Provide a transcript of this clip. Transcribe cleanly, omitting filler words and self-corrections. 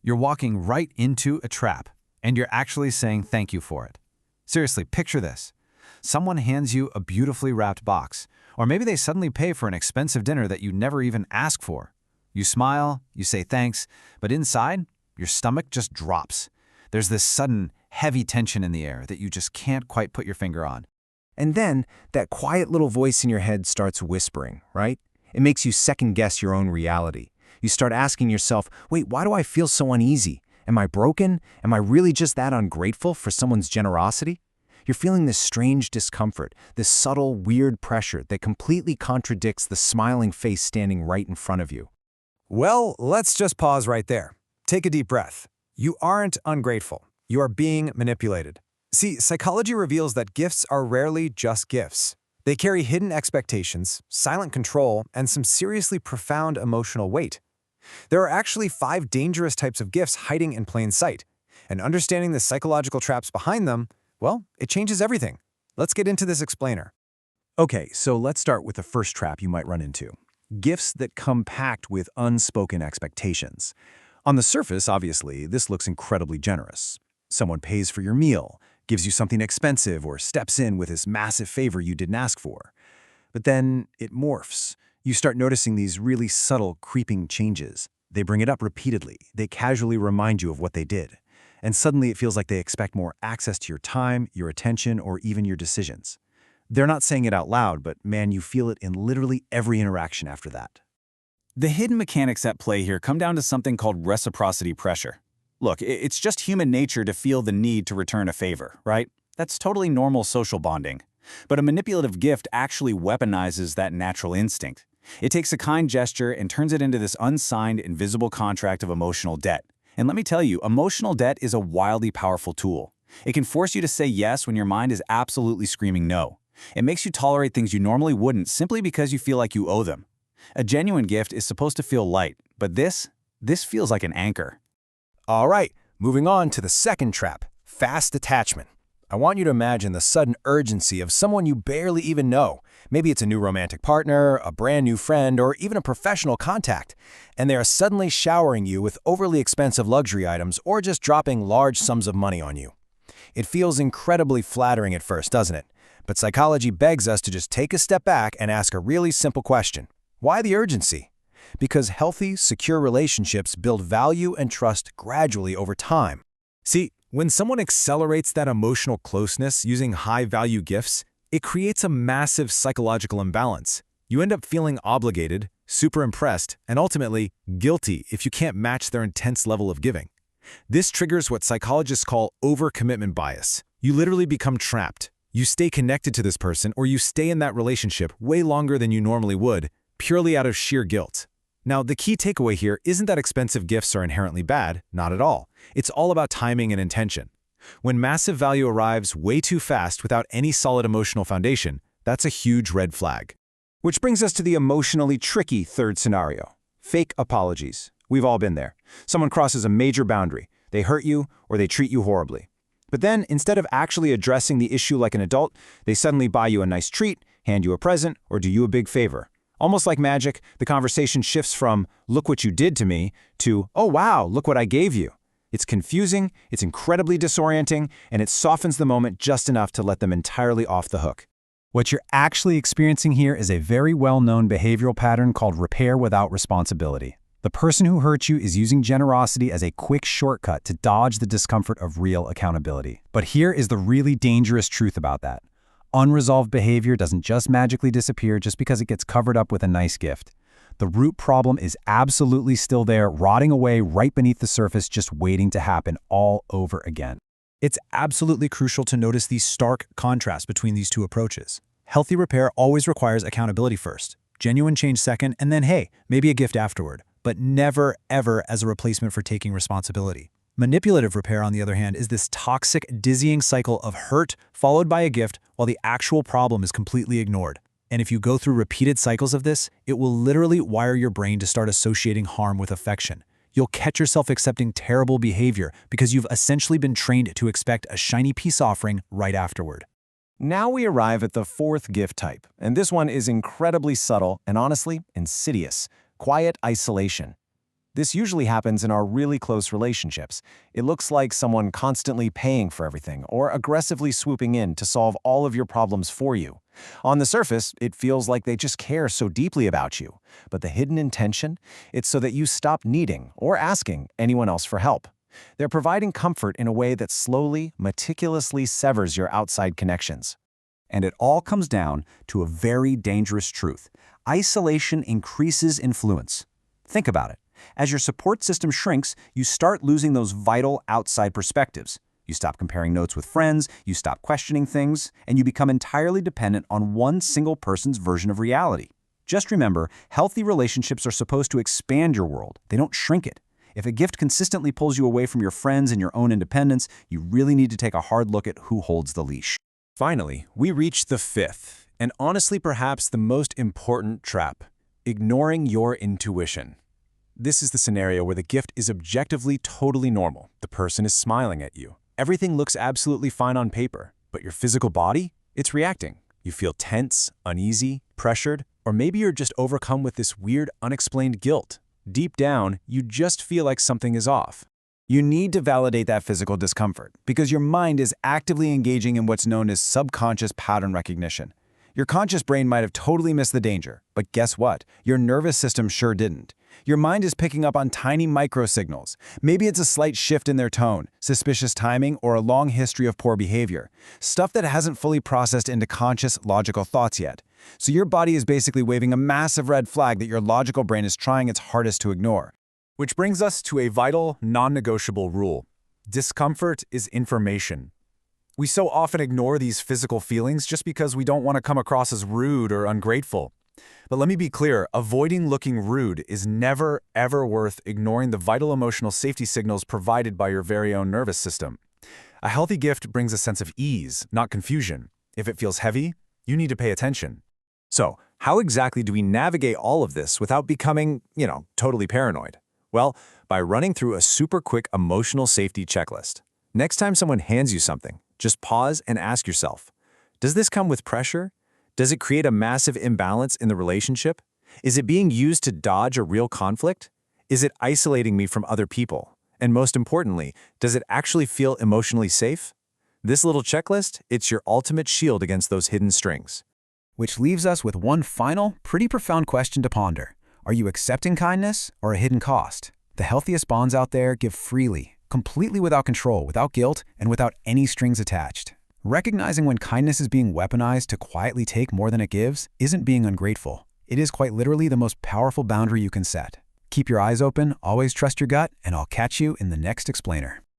You're walking right into a trap, and you're actually saying thank you for it. Seriously, picture this. Someone hands you a beautifully wrapped box, or maybe they suddenly pay for an expensive dinner that you never even asked for. You smile, you say thanks, but inside, your stomach just drops. There's this sudden, heavy tension in the air that you just can't quite put your finger on. And then, that quiet little voice in your head starts whispering, right? It makes you second-guess your own reality. You start asking yourself, wait, why do I feel so uneasy? Am I broken? Am I really just that ungrateful for someone's generosity? You're feeling this strange discomfort, this subtle, weird pressure that completely contradicts the smiling face standing right in front of you. Well, let's just pause right there. Take a deep breath. You aren't ungrateful. You are being manipulated. See, psychology reveals that gifts are rarely just gifts. They carry hidden expectations, silent control, and some seriously profound emotional weight. There are actually 5 dangerous types of gifts hiding in plain sight, and understanding the psychological traps behind them, well, it changes everything. Let's get into this explainer. Okay, so let's start with the first trap you might run into. Gifts that come packed with unspoken expectations. On the surface, obviously, this looks incredibly generous. Someone pays for your meal, gives you something expensive, or steps in with this massive favor you didn't ask for. But then it morphs. You start noticing these really subtle, creeping changes. They bring it up repeatedly. They casually remind you of what they did. And suddenly it feels like they expect more access to your time, your attention, or even your decisions. They're not saying it out loud, but man, you feel it in literally every interaction after that. The hidden mechanics at play here come down to something called reciprocity pressure. Look, it's just human nature to feel the need to return a favor, right? That's totally normal social bonding. But a manipulative gift actually weaponizes that natural instinct. It takes a kind gesture and turns it into this unsigned, invisible contract of emotional debt. And let me tell you, emotional debt is a wildly powerful tool. It can force you to say yes when your mind is absolutely screaming no. It makes you tolerate things you normally wouldn't simply because you feel like you owe them. A genuine gift is supposed to feel light, but this feels like an anchor. All right, moving on to the second trap, fast attachment. I want you to imagine the sudden urgency of someone you barely even know. Maybe it's a new romantic partner, a brand new friend, or even a professional contact. And they are suddenly showering you with overly expensive luxury items or just dropping large sums of money on you. It feels incredibly flattering at first, doesn't it? But psychology begs us to just take a step back and ask a really simple question. Why the urgency? Because healthy, secure relationships build value and trust gradually over time. See, when someone accelerates that emotional closeness using high-value gifts, it creates a massive psychological imbalance. You end up feeling obligated, super impressed, and ultimately guilty if you can't match their intense level of giving. This triggers what psychologists call overcommitment bias. You literally become trapped. You stay connected to this person or you stay in that relationship way longer than you normally would, purely out of sheer guilt. Now, the key takeaway here isn't that expensive gifts are inherently bad, not at all. It's all about timing and intention. When massive value arrives way too fast without any solid emotional foundation, that's a huge red flag. Which brings us to the emotionally tricky third scenario. Fake apologies. We've all been there. Someone crosses a major boundary. They hurt you or they treat you horribly. But then, instead of actually addressing the issue like an adult, they suddenly buy you a nice treat, hand you a present, or do you a big favor. Almost like magic, the conversation shifts from, look what you did to me, to, oh wow, look what I gave you. It's confusing, it's incredibly disorienting, and it softens the moment just enough to let them entirely off the hook. What you're actually experiencing here is a very well-known behavioral pattern called repair without responsibility. The person who hurt you is using generosity as a quick shortcut to dodge the discomfort of real accountability. But here is the really dangerous truth about that. Unresolved behavior doesn't just magically disappear just because it gets covered up with a nice gift. The root problem is absolutely still there, rotting away right beneath the surface, just waiting to happen all over again. It's absolutely crucial to notice the stark contrast between these two approaches. Healthy repair always requires accountability first, genuine change second, and then, hey, maybe a gift afterward, but never, ever as a replacement for taking responsibility. Manipulative repair, on the other hand, is this toxic, dizzying cycle of hurt followed by a gift while the actual problem is completely ignored. And if you go through repeated cycles of this, it will literally wire your brain to start associating harm with affection. You'll catch yourself accepting terrible behavior because you've essentially been trained to expect a shiny peace offering right afterward. Now we arrive at the fourth gift type, and this one is incredibly subtle and honestly insidious: quiet isolation. This usually happens in our really close relationships. It looks like someone constantly paying for everything or aggressively swooping in to solve all of your problems for you. On the surface, it feels like they just care so deeply about you. But the hidden intention? It's so that you stop needing or asking anyone else for help. They're providing comfort in a way that slowly, meticulously severs your outside connections. And it all comes down to a very dangerous truth. Isolation increases influence. Think about it. As your support system shrinks, you start losing those vital outside perspectives. You stop comparing notes with friends, you stop questioning things, and you become entirely dependent on one single person's version of reality. Just remember, healthy relationships are supposed to expand your world. They don't shrink it. If a gift consistently pulls you away from your friends and your own independence, you really need to take a hard look at who holds the leash. Finally, we reach the fifth, and honestly perhaps the most important trap: ignoring your intuition. This is the scenario where the gift is objectively totally normal. The person is smiling at you. Everything looks absolutely fine on paper, but your physical body? It's reacting. You feel tense, uneasy, pressured, or maybe you're just overcome with this weird, unexplained guilt. Deep down, you just feel like something is off. You need to validate that physical discomfort because your mind is actively engaging in what's known as subconscious pattern recognition. Your conscious brain might have totally missed the danger, but guess what? Your nervous system sure didn't. Your mind is picking up on tiny microsignals. Maybe it's a slight shift in their tone, suspicious timing, or a long history of poor behavior. Stuff that hasn't fully processed into conscious, logical thoughts yet. So your body is basically waving a massive red flag that your logical brain is trying its hardest to ignore. Which brings us to a vital, non-negotiable rule. Discomfort is information. We so often ignore these physical feelings just because we don't want to come across as rude or ungrateful. But let me be clear, avoiding looking rude is never, ever worth ignoring the vital emotional safety signals provided by your very own nervous system. A healthy gift brings a sense of ease, not confusion. If it feels heavy, you need to pay attention. So, how exactly do we navigate all of this without becoming, totally paranoid? Well, by running through a super quick emotional safety checklist. Next time someone hands you something, just pause and ask yourself, does this come with pressure? Does it create a massive imbalance in the relationship? Is it being used to dodge a real conflict? Is it isolating me from other people? And most importantly, does it actually feel emotionally safe? This little checklist, it's your ultimate shield against those hidden strings. Which leaves us with one final, pretty profound question to ponder. Are you accepting kindness or a hidden cost? The healthiest bonds out there give freely, completely without control, without guilt, and without any strings attached. Recognizing when kindness is being weaponized to quietly take more than it gives isn't being ungrateful. It is quite literally the most powerful boundary you can set. Keep your eyes open, always trust your gut, and I'll catch you in the next explainer.